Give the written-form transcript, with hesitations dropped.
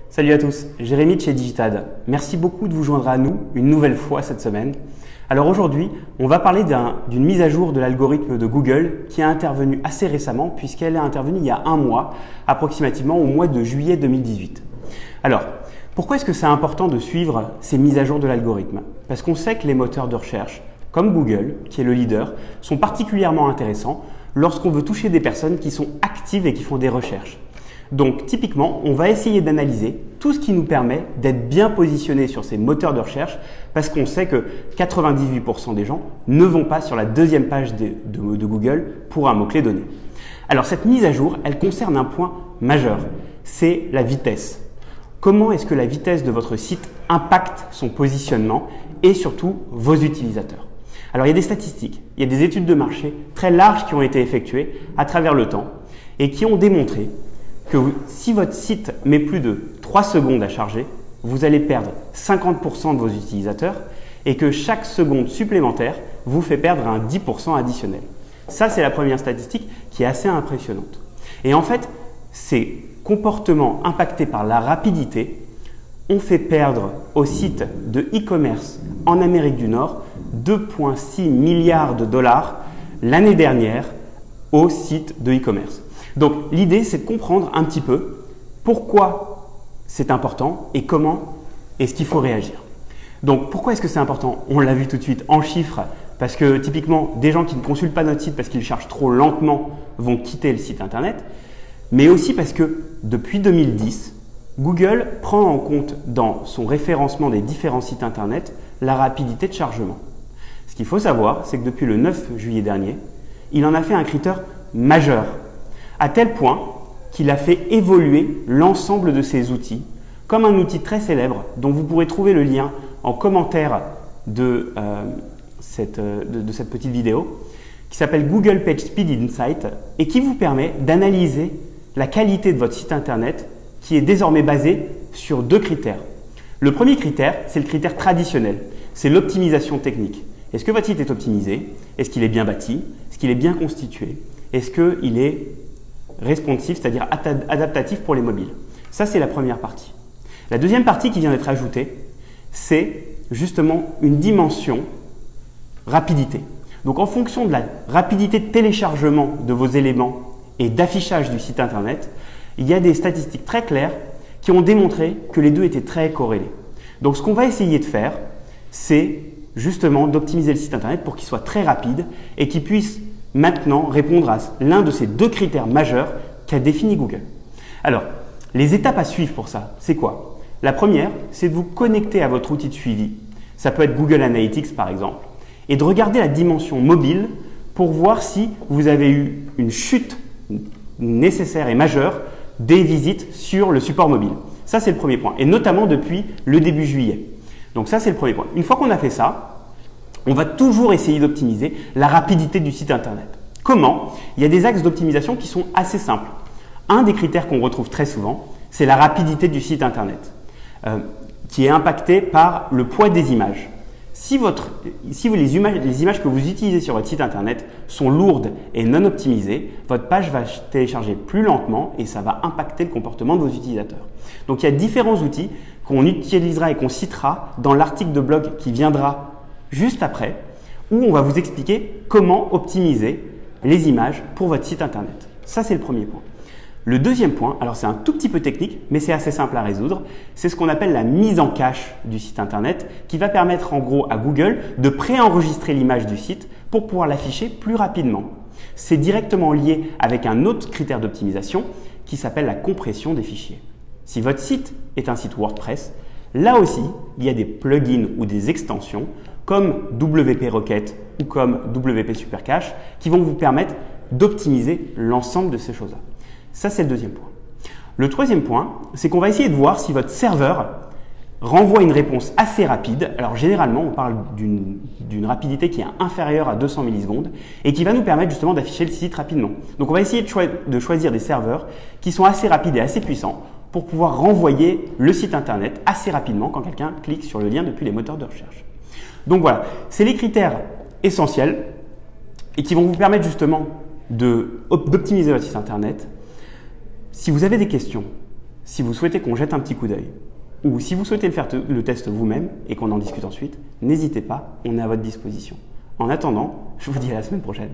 Salut à tous, Jérémy de chez Digitad. Merci beaucoup de vous joindre à nous une nouvelle fois cette semaine. Alors aujourd'hui, on va parler d'une mise à jour de l'algorithme de Google qui a intervenu assez récemment puisqu'elle est intervenue il y a un mois, approximativement au mois de juillet 2018. Alors, pourquoi est-ce que c'est important de suivre ces mises à jour de l'algorithme? Parce qu'on sait que les moteurs de recherche, comme Google, qui est le leader, sont particulièrement intéressants lorsqu'on veut toucher des personnes qui sont actives et qui font des recherches. Donc typiquement, on va essayer d'analyser tout ce qui nous permet d'être bien positionné sur ces moteurs de recherche parce qu'on sait que 98% des gens ne vont pas sur la deuxième page de Google pour un mot-clé donné. Alors cette mise à jour, elle concerne un point majeur, c'est la vitesse. Comment est-ce que la vitesse de votre site impacte son positionnement et surtout vos utilisateurs? Alors il y a des statistiques, il y a des études de marché très larges qui ont été effectuées à travers le temps et qui ont démontré que si votre site met plus de 3 secondes à charger, vous allez perdre 50% de vos utilisateurs et que chaque seconde supplémentaire vous fait perdre un 10% additionnel. Ça, c'est la première statistique qui est assez impressionnante. Et en fait, ces comportements impactés par la rapidité ont fait perdre aux sites de e-commerce en Amérique du Nord 2,6 milliards de dollars l'année dernière aux sites de e-commerce. Donc l'idée, c'est de comprendre un petit peu pourquoi c'est important et comment est-ce qu'il faut réagir. Donc pourquoi est-ce que c'est important? On l'a vu tout de suite en chiffres, parce que typiquement, des gens qui ne consultent pas notre site parce qu'ils chargent trop lentement vont quitter le site internet, mais aussi parce que depuis 2010, Google prend en compte dans son référencement des différents sites internet la rapidité de chargement. Ce qu'il faut savoir, c'est que depuis le 9 juillet dernier, il en a fait un critère majeur, à tel point qu'il a fait évoluer l'ensemble de ses outils, comme un outil très célèbre dont vous pourrez trouver le lien en commentaire de cette petite vidéo, qui s'appelle Google PageSpeed Insight et qui vous permet d'analyser la qualité de votre site internet qui est désormais basé sur 2 critères. Le premier critère, c'est le critère traditionnel, c'est l'optimisation technique. Est-ce que votre site est optimisé? Est-ce qu'il est bien bâti? Est-ce qu'il est bien constitué? Est-ce qu'il est responsive, c'est-à-dire adaptatif pour les mobiles? Ça, c'est la première partie. La deuxième partie qui vient d'être ajoutée, c'est justement une dimension rapidité. Donc, en fonction de la rapidité de téléchargement de vos éléments et d'affichage du site internet, il y a des statistiques très claires qui ont démontré que les deux étaient très corrélés. Donc, ce qu'on va essayer de faire, c'est justement d'optimiser le site internet pour qu'il soit très rapide et qu'il puisse maintenant répondre à l'un de ces 2 critères majeurs qu'a défini Google. Alors, les étapes à suivre pour ça, c'est quoi? La première, c'est de vous connecter à votre outil de suivi. Ça peut être Google Analytics par exemple, et de regarder la dimension mobile pour voir si vous avez eu une chute nécessaire et majeure des visites sur le support mobile. Ça, c'est le premier point, et notamment depuis le début juillet. Donc ça, c'est le premier point. Une fois qu'on a fait ça, on va toujours essayer d'optimiser la rapidité du site internet. Comment? Il y a des axes d'optimisation qui sont assez simples. Un des critères qu'on retrouve très souvent, c'est la rapidité du site internet, qui est impactée par le poids des images. Si les images que vous utilisez sur votre site internet sont lourdes et non optimisées, votre page va télécharger plus lentement et ça va impacter le comportement de vos utilisateurs. Donc il y a différents outils qu'on utilisera et qu'on citera dans l'article de blog qui viendra juste après, où on va vous expliquer comment optimiser les images pour votre site internet. Ça, c'est le premier point. Le deuxième point, alors c'est un tout petit peu technique, mais c'est assez simple à résoudre, c'est ce qu'on appelle la mise en cache du site internet qui va permettre en gros à Google de préenregistrer l'image du site pour pouvoir l'afficher plus rapidement. C'est directement lié avec un autre critère d'optimisation qui s'appelle la compression des fichiers. Si votre site est un site WordPress, là aussi, il y a des plugins ou des extensions comme WP Rocket ou comme WP Supercache qui vont vous permettre d'optimiser l'ensemble de ces choses-là. Ça, c'est le deuxième point. Le troisième point, c'est qu'on va essayer de voir si votre serveur renvoie une réponse assez rapide. Alors généralement, on parle d'une rapidité qui est inférieure à 200 millisecondes et qui va nous permettre justement d'afficher le site rapidement. Donc on va essayer de choisir des serveurs qui sont assez rapides et assez puissants pour pouvoir renvoyer le site internet assez rapidement quand quelqu'un clique sur le lien depuis les moteurs de recherche. Donc voilà, c'est les critères essentiels et qui vont vous permettre justement d'optimiser votre site internet. Si vous avez des questions, Si vous souhaitez qu'on jette un petit coup d'œil, ou si vous souhaitez faire le test vous-même et qu'on en discute ensuite, n'hésitez pas, on est à votre disposition. En attendant, je vous dis à la semaine prochaine.